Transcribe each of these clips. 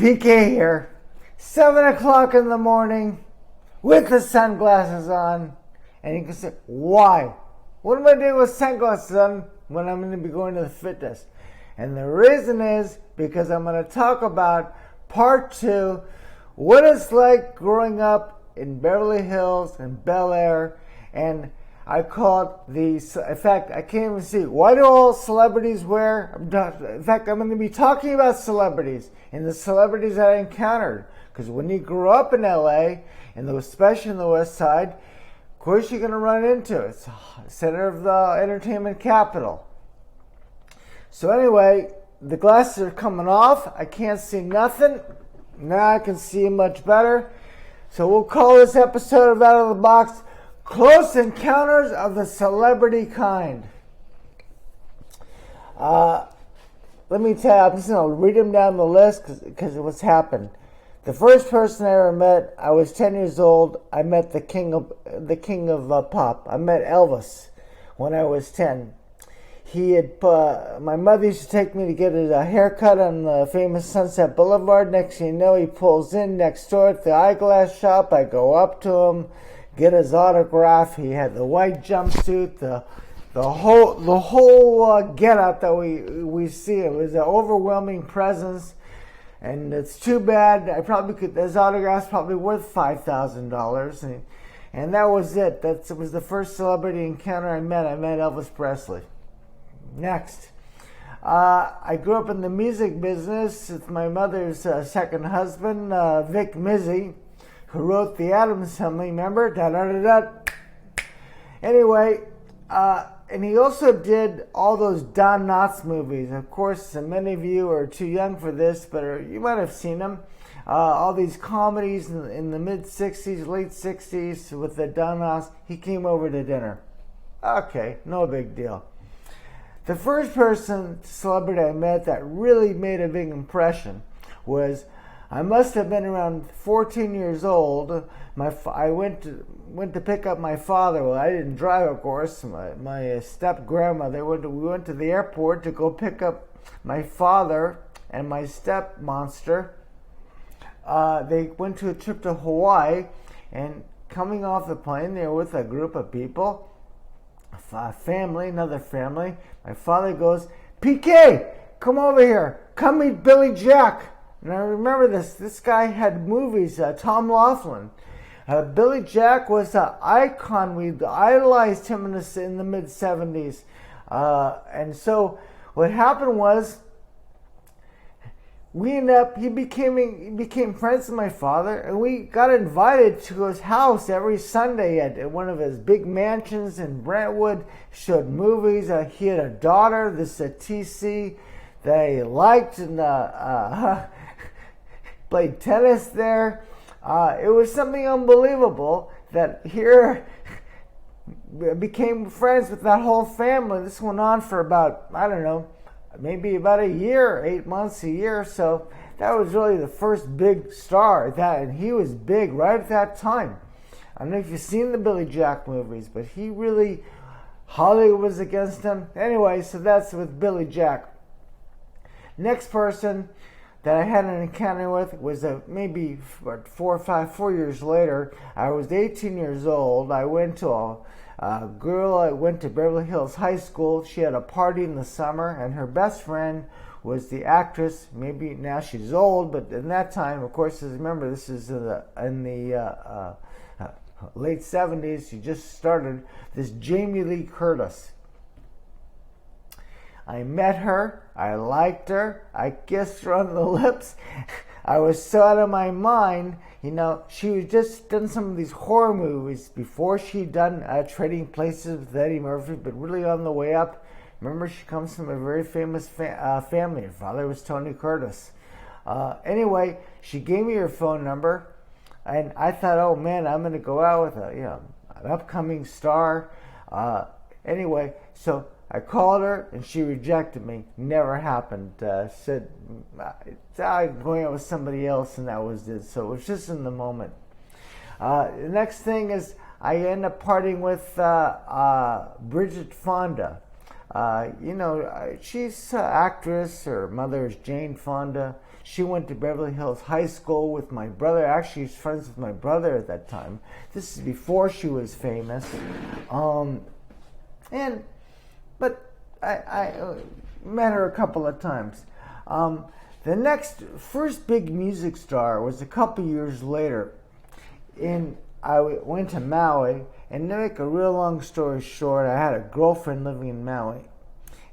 PK here, 7 o'clock in the morning, with the sunglasses on, and you can say, why? What am I doing with sunglasses on when I'm going to be going to the fitness? And the reason is because I'm going to talk about part 2, what it's like growing up in Beverly Hills and Bel Air, and I call it in fact, I can't even see. Why do all celebrities wear? In fact, I'm going to be talking about celebrities and the celebrities that I encountered. Because when you grew up in L.A., and especially in the West Side, of course you're going to run into it. It's the center of the entertainment capital. So anyway, the glasses are coming off. I can't see nothing. Now I can see much better. So we'll call this episode of Out of the Box Close Encounters of the Celebrity Kind. Let me tell you, I'm just going to read them down the list because of what's happened. The first person I ever met, I was 10 years old. I met the king of pop. I met Elvis when I was 10. My mother used to take me to get a haircut on the famous Sunset Boulevard. Next thing you know, he pulls in next door at the eyeglass shop. I go up to him, get his autograph. He had the white jumpsuit, the whole get-up that we see. It was an overwhelming presence, and it's too bad. His autograph's probably worth $5,000, and that was it. That was the first celebrity encounter I met. I met Elvis Presley. Next, I grew up in the music business with my mother's second husband, Vic Mizzy, who wrote the Addams Family, remember? Da-da-da-da. Anyway, and he also did all those Don Knotts movies. Of course, many of you are too young for this, but you might have seen them. All these comedies in the mid-'60s, late '60s with the Don Knotts. He came over to dinner. Okay, no big deal. The first celebrity I met that really made a big impression was, I must have been around 14 years old. I went to pick up my father. Well, I didn't drive, of course. My step-grandmother. We went to the airport to go pick up my father and my step-monster. They went to a trip to Hawaii, and coming off the plane, they were with a group of people, another family. My father goes, PK, come over here. Come meet Billy Jack. And I remember this guy had movies, Tom Laughlin. Billy Jack was an icon. We idolized him in the mid-'70s. And so what happened was, he became friends with my father, and we got invited to his house every Sunday at one of his big mansions in Brentwood. Showed movies. He had a daughter, this TC, that he liked, and played tennis there. It was something unbelievable that here became friends with that whole family. This went on for about, I don't know, maybe about a year, 8 months, a year. So that was really the first big star at that, and he was big right at that time. I don't know if you've seen the Billy Jack movies, but Hollywood was against him. Anyway, so that's with Billy Jack. Next person that I had an encounter with was maybe 4 years later. I was 18 years old. I went to a girl. I went to Beverly Hills High School. She had a party in the summer, and her best friend was the actress. Maybe now she's old, but in that time, of course, remember this is in the late '70s. She just started. This Jamie Lee Curtis. I met her. I liked her. I kissed her on the lips. I was so out of my mind. She had just done some of these horror movies before she'd done Trading Places with Eddie Murphy, but really on the way up. Remember, she comes from a very famous family. Her father was Tony Curtis. Anyway, she gave me her phone number, and I thought, oh man, I'm going to go out with an upcoming star. Anyway, so I called her, and she rejected me. Never happened. Said, I'm going out with somebody else, and that was it. So it was just in the moment. The next thing is I end up partying with Bridget Fonda. She's an actress. Her mother is Jane Fonda. She went to Beverly Hills High School with my brother. Actually, she's friends with my brother at that time. This is before she was famous. But I met her a couple of times. The first big music star was a couple years later. I went to Maui, and to make a real long story short, I had a girlfriend living in Maui.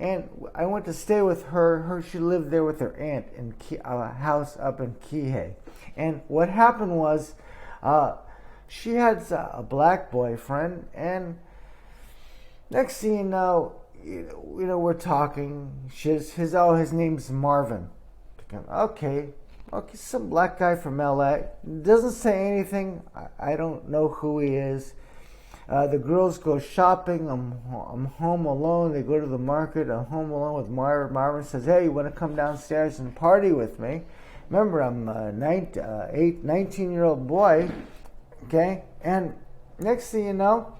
And I went to stay with her. She lived there with her aunt in a house up in Kihei. And what happened was, she had a black boyfriend, and next thing you know, we're talking. His name's Marvin. Okay, some black guy from L.A. Doesn't say anything. I don't know who he is. The girls go shopping. I'm home alone. They go to the market. I'm home alone with Marvin. Marvin says, "Hey, you want to come downstairs and party with me?" Remember, I'm a 19-year-old boy. Okay, and next thing you know,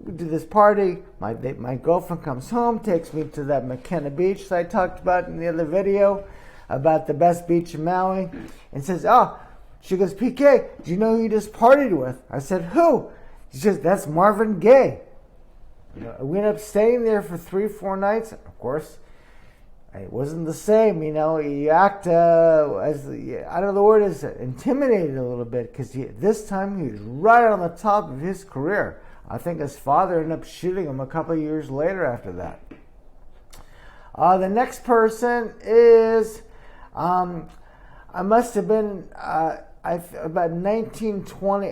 we do this party. My girlfriend comes home, takes me to that McKenna Beach that I talked about in the other video, about the best beach in Maui, and says, she goes, "PK, do you know who you just partied with?" I said, "Who?" She says, "That's Marvin Gaye." We ended up staying there for 3-4 nights. Of course, it wasn't the same. You act I know the word is intimidated a little bit, because this time he was right on the top of his career. I think his father ended up shooting him a couple of years later after that. The next person is, I must have been about 1920.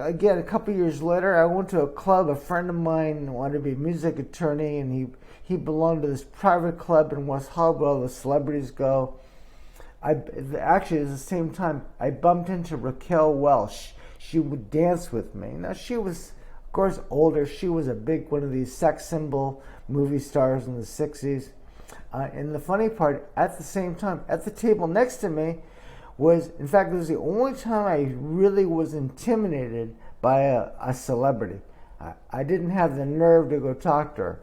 Again, a couple of years later, I went to a club. A friend of mine wanted to be a music attorney, and he belonged to this private club in West Hollywood where all the celebrities go. Actually, at the same time, I bumped into Raquel Welch. She would dance with me. Now, she was, of course, older. She was a big one of these sex symbol movie stars in the 60s. And the funny part, at the same time, at the table next to me was, in fact, it was the only time I really was intimidated by a celebrity. I didn't have the nerve to go talk to her.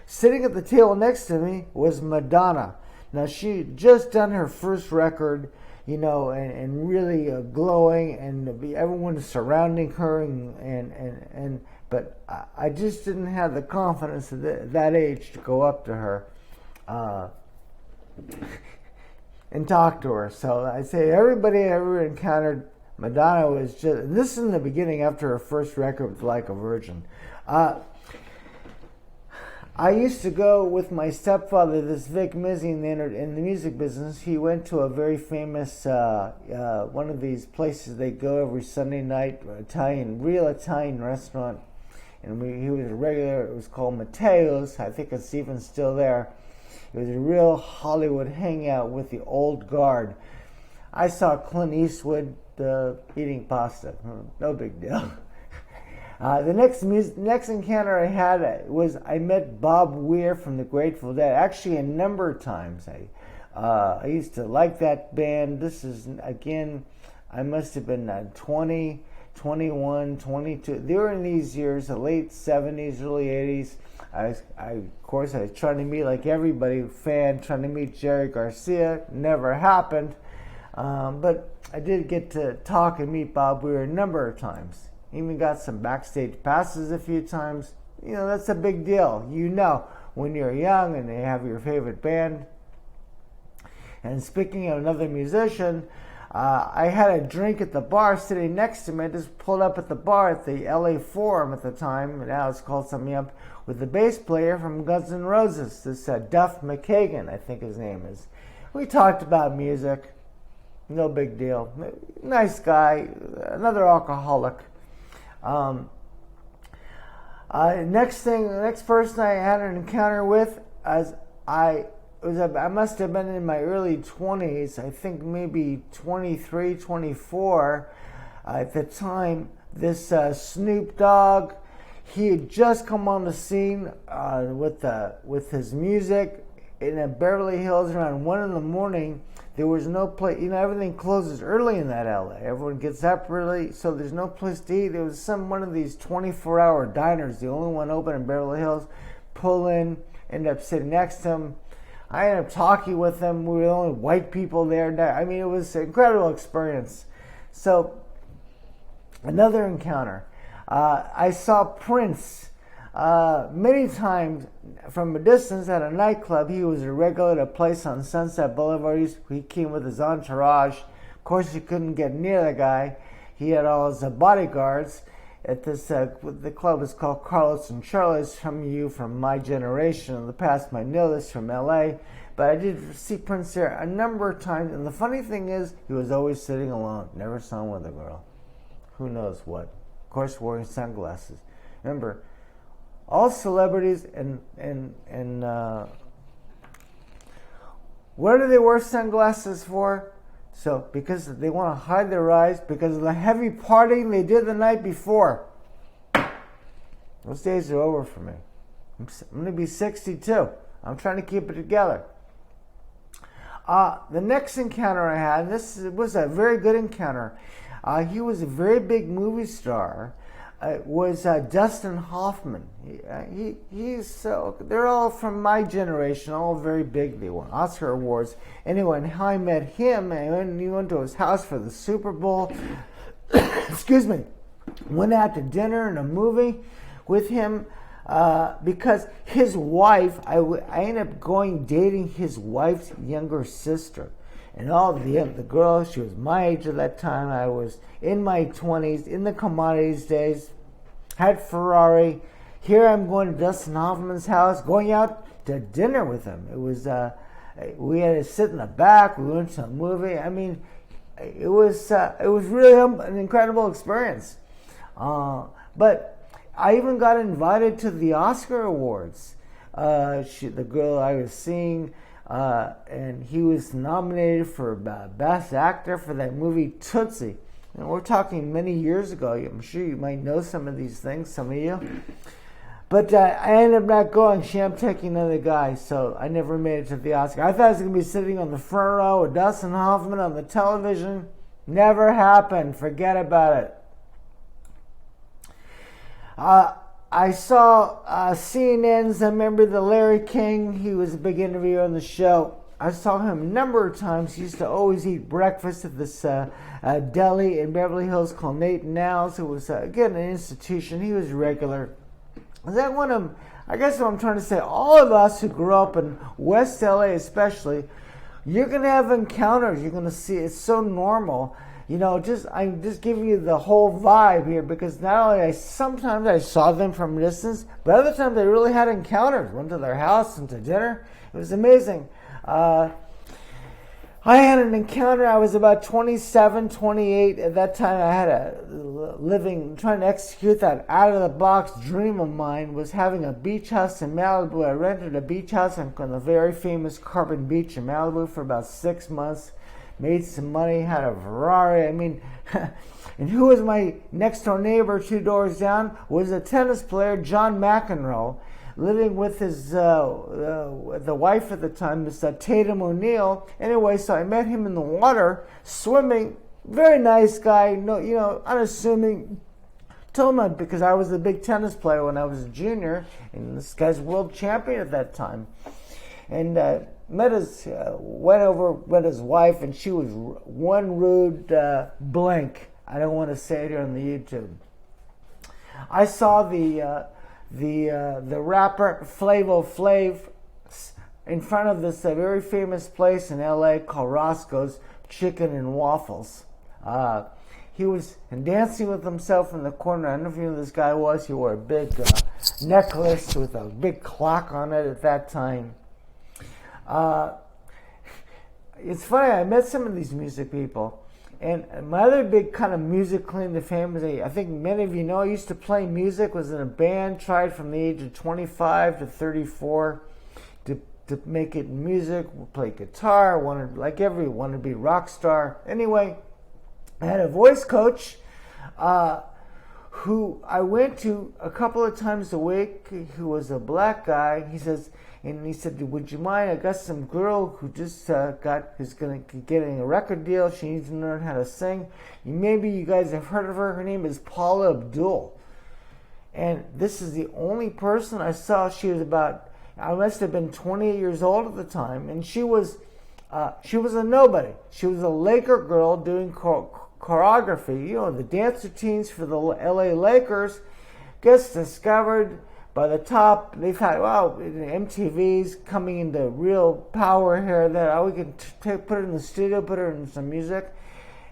Sitting at the table next to me was Madonna. Now, she had just done her first record, and really glowing, and everyone surrounding her, but I just didn't have the confidence at that age to go up to her and talk to her. So I say everybody I ever encountered, Madonna was just, this is in the beginning after her first record with Like a Virgin. I used to go with my stepfather, this Vic Mizzy, in the music business. He went to a very famous, one of these places they go every Sunday night, real Italian restaurant. And he was a regular. It was called Matteo's. I think it's even still there. It was a real Hollywood hangout with the old guard. I saw Clint Eastwood eating pasta. No big deal. The next encounter I had was I met Bob Weir from the Grateful Dead. Actually, a number of times. I used to like that band. This is, again, I must have been 20, 21, 22. They were in these years, the late 70s, early 80s. Of course, I was trying to meet, like everybody, trying to meet Jerry Garcia. Never happened. But I did get to talk and meet Bob Weir a number of times. Even got some backstage passes a few times. That's a big deal. When you're young and they have your favorite band. And speaking of another musician, I had a drink at the bar sitting next to me. I just pulled up at the bar at the L.A. Forum at the time. Now it's called something up. With the bass player from Guns N' Roses. This Duff McKagan, I think his name is. We talked about music. No big deal. Nice guy. Another alcoholic. Next person I had an encounter with, I must have been in my early 20s, I think maybe 23, 24 at the time. This Snoop Dogg, he had just come on the scene with his music in Beverly Hills around 1 in the morning. There was no place, everything closes early in that LA. Everyone gets up early, so there's no place to eat. There was one of these 24-hour diners, the only one open in Beverly Hills. Pull in, end up sitting next to them. I ended up talking with them. We were the only white people there. I mean, it was an incredible experience. So, another encounter. I saw Prince many times from a distance at a nightclub. He was a regular at a place on Sunset Boulevard. He came with his entourage. Of course, you couldn't get near the guy. He had all his bodyguards. At this, the club is called Carlos and Charlie's. Some of you from my generation in the past might know this from L.A., but I did see Prince there a number of times, and the funny thing is, he was always sitting alone. Never saw him with a girl. Who knows what? Of course, wearing sunglasses. Remember, all celebrities and what do they wear sunglasses for? So, because they want to hide their eyes, because of the heavy partying they did the night before. Those days are over for me. I'm going to be 62. I'm trying to keep it together. The next encounter I had, and this was a very good encounter. He was a very big movie star. Was Dustin Hoffman. They're all from my generation, all very big. They won Oscar awards. Anyway, and how I met him, and he went to his house for the Super Bowl. Excuse me. Went out to dinner and a movie with him because his wife, I ended up dating his wife's younger sister. And all the girls, she was my age at that time. I was in my 20s, in the commodities days, had Ferrari. Here I'm going to Dustin Hoffman's house, going out to dinner with him. It was, we had to sit in the back. We went to a movie. I mean, it was really an incredible experience. But I even got invited to the Oscar Awards. The girl I was seeing, and he was nominated for Best Actor for that movie Tootsie. And we're talking many years ago. I'm sure you might know some of these things, some of you. But I ended up not going. She ended up taking another guy, so I never made it to the Oscar. I thought I was going to be sitting on the front row with Dustin Hoffman on the television. Never happened. Forget about it. I saw CNN's, I remember the Larry King. He was a big interviewer on the show. I saw him a number of times. He used to always eat breakfast at this deli in Beverly Hills called Nate and Al's. It was, again, an institution. He was regular. I guess what I'm trying to say, all of us who grew up in West L.A. especially, you're going to have encounters. You're going to see it's so normal. I'm just giving you the whole vibe here because not only sometimes I saw them from a distance, but other times I really had encounters. Went to their house and to dinner. It was amazing. I had an encounter. I was about 27, 28. At that time, I had trying to execute that out-of-the-box dream of mine was having a beach house in Malibu. I rented a beach house on the very famous Carbon Beach in Malibu for about 6 months. Made some money, had a Ferrari. I mean, and who was my next-door neighbor 2 doors down was a tennis player, John McEnroe, living with his the wife at the time, Miss Tatum O'Neill. Anyway, so I met him in the water, swimming. Very nice guy, unassuming. Told him because I was a big tennis player when I was a junior, and this guy's world champion at that time. And met his wife, and she was one rude blank. I don't want to say it here on the YouTube. I saw the rapper Flavo Flav in front of this very famous place in L.A. called Roscoe's Chicken and Waffles. He was dancing with himself in the corner. I don't know if you know who this guy was. He wore a big necklace with a big clock on it at that time. It's funny, I met some of these music people, and my other big kind of music claim to fame is, I think many of you know, I used to play music, was in a band, tried from the age of 25 to 34 to make it music, play guitar, wanted to be a rock star. Anyway, I had a voice coach who I went to a couple of times a week, who was a black guy. He says, And he said, would you mind? I got some girl who just who's getting a record deal. She needs to learn how to sing. Maybe you guys have heard of her. Her name is Paula Abdul. And this is the only person I saw. She was I must have been 28 years old at the time. And she was a nobody. She was a Laker girl doing choreography. You know, the dance routines for the L.A. Lakers gets discovered by the top. They've had, MTV's coming into real power here that we can put it in the studio, put her in some music.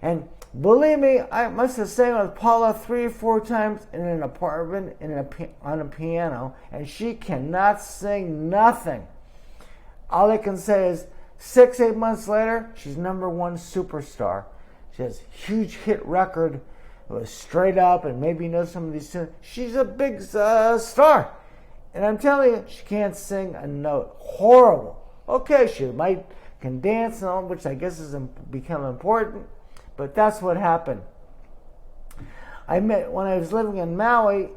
And believe me, I must have sang with Paula 3 or 4 times in an apartment on a piano, and she cannot sing nothing. All I can say is 6-8 months later, she's #1 superstar. She has a huge hit record. It was Straight Up, and maybe you know some of these tunes. She's a big star. And I'm telling you, she can't sing a note. Horrible. Okay, she can dance and all, which I guess has become important, but that's what happened. When I was living in Maui,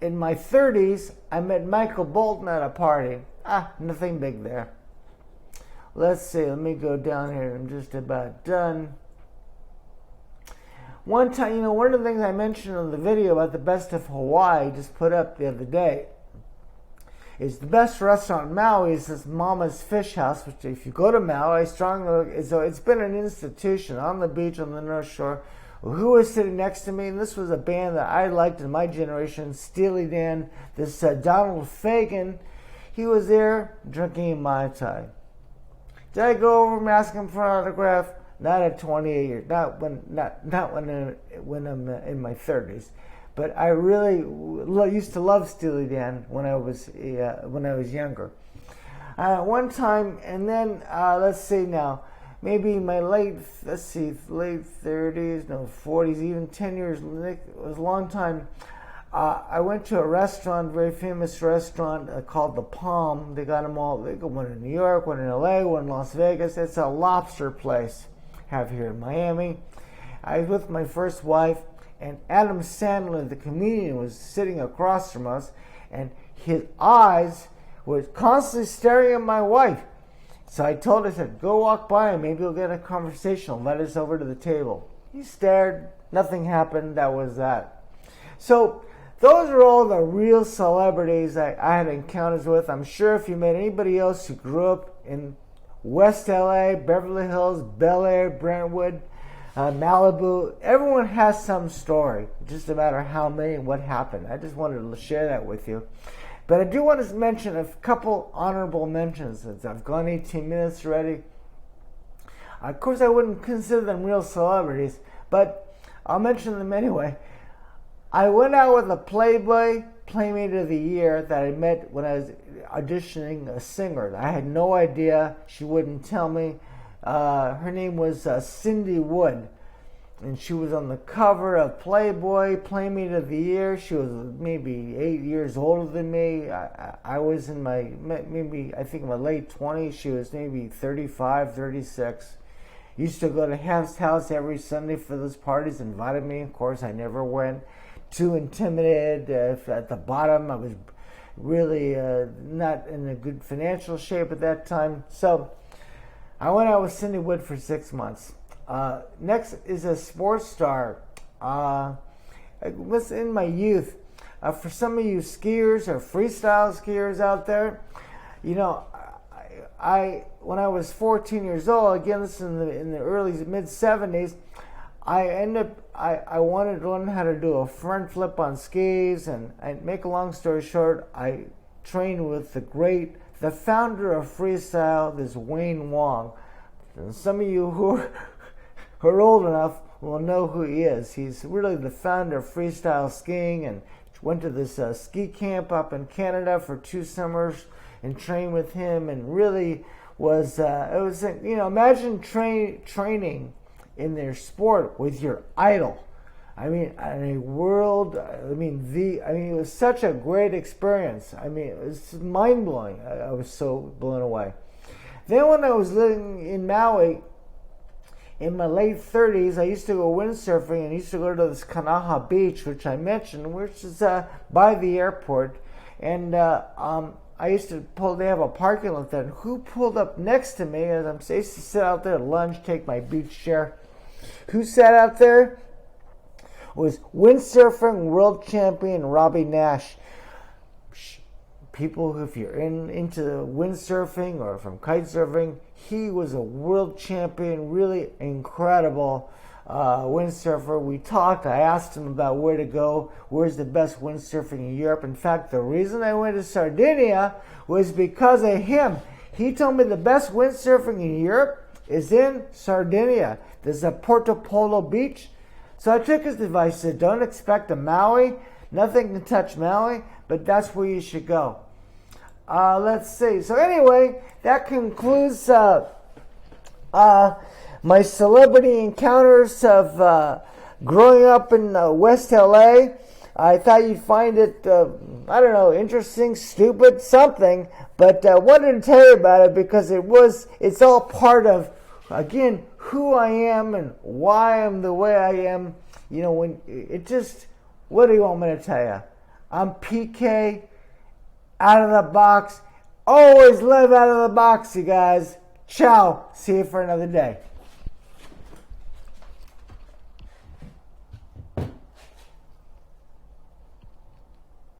in my 30s, I met Michael Bolton at a party. Nothing big there. Let's see, let me go down here. I'm just about done. One time, one of the things I mentioned in the video about the Best of Hawaii, just put up the other day, is the best restaurant in Maui is this Mama's Fish House, which if you go to Maui, it's been an institution on the beach on the North Shore. Who was sitting next to me? And this was a band that I liked in my generation, Steely Dan, this Donald Fagen. He was there drinking Mai Tai. Did I go over and ask him for an autograph? Not at 28 years, not when I'm in my 30s, but I really used to love Steely Dan when I was younger. One time, and then let's see now, maybe my late 30s, no 40s, even 10 years. It was a long time. I went to a restaurant, very famous restaurant called The Palm. They got them all. They got one in New York, one in L.A., one in Las Vegas. It's a lobster place. Have here in Miami. I was with my first wife, and Adam Sandler, the comedian, was sitting across from us, and his eyes were constantly staring at my wife. So I told her, I said, go walk by and maybe we'll get a conversation. Let us over to the table. He stared. Nothing happened. That was that. So those are all the real celebrities I had encounters with. I'm sure if you met anybody else who grew up in West L.A., Beverly Hills, Bel Air, Brentwood, Malibu. Everyone has some story. Just no matter how many and what happened. I just wanted to share that with you. But I do want to mention a couple honorable mentions. Since I've gone 18 minutes already. Of course, I wouldn't consider them real celebrities, but I'll mention them anyway. I went out with a Playboy Playmate of the Year that I met when I was auditioning a singer. I had no idea. She wouldn't tell me. Her name was Cindy Wood, and she was on the cover of Playboy Playmate of the Year. She was maybe 8 years older than me. I was in my late 20s. She was maybe 35, 36. Used to go to Half's house every Sunday for those parties. Invited me. Of course, I never went. Too intimidated. At the bottom, I was really not in a good financial shape at that time. So I went out with Cindy Wood for 6 months. Next is a sports star. It was in my youth. For some of you skiers or freestyle skiers out there, when I was 14 years old, again, this is in the early mid 70s, I wanted to learn how to do a front flip on skis, and make a long story short, I trained with the founder of freestyle, this Wayne Wong. And some of you who are old enough will know who he is. He's really the founder of freestyle skiing, and went to this ski camp up in Canada for 2 summers and trained with him, and really was imagine training in their sport with your idol. It was such a great experience. It was mind-blowing. I was so blown away. Then when I was living in Maui, in my late 30s, I used to go windsurfing, and used to go to this Kanaha Beach, which I mentioned, which is by the airport. And I they have a parking lot there. Who pulled up next to me as I used to sit out there at lunch, take my beach chair. Who sat out there was windsurfing world champion Robbie Nash. People, if you're into windsurfing or from kite surfing, he was a world champion, really incredible windsurfer. We talked. I asked him about where to go, where's the best windsurfing in Europe. In fact, the reason I went to Sardinia was because of him. He told me the best windsurfing in Europe is in Sardinia. There's a Porto Polo beach. So I took his advice. I said, don't expect a Maui. Nothing can touch Maui, but that's where you should go. Let's see. So anyway, that concludes my celebrity encounters of growing up in West L.A. I thought you'd find it, interesting, stupid, something, but I wanted to tell you about it because it's all part of, again, who I am and why I'm the way I am. What do you want me to tell you? I'm PK, out of the box. Always live out of the box, you guys. Ciao. See you for another day.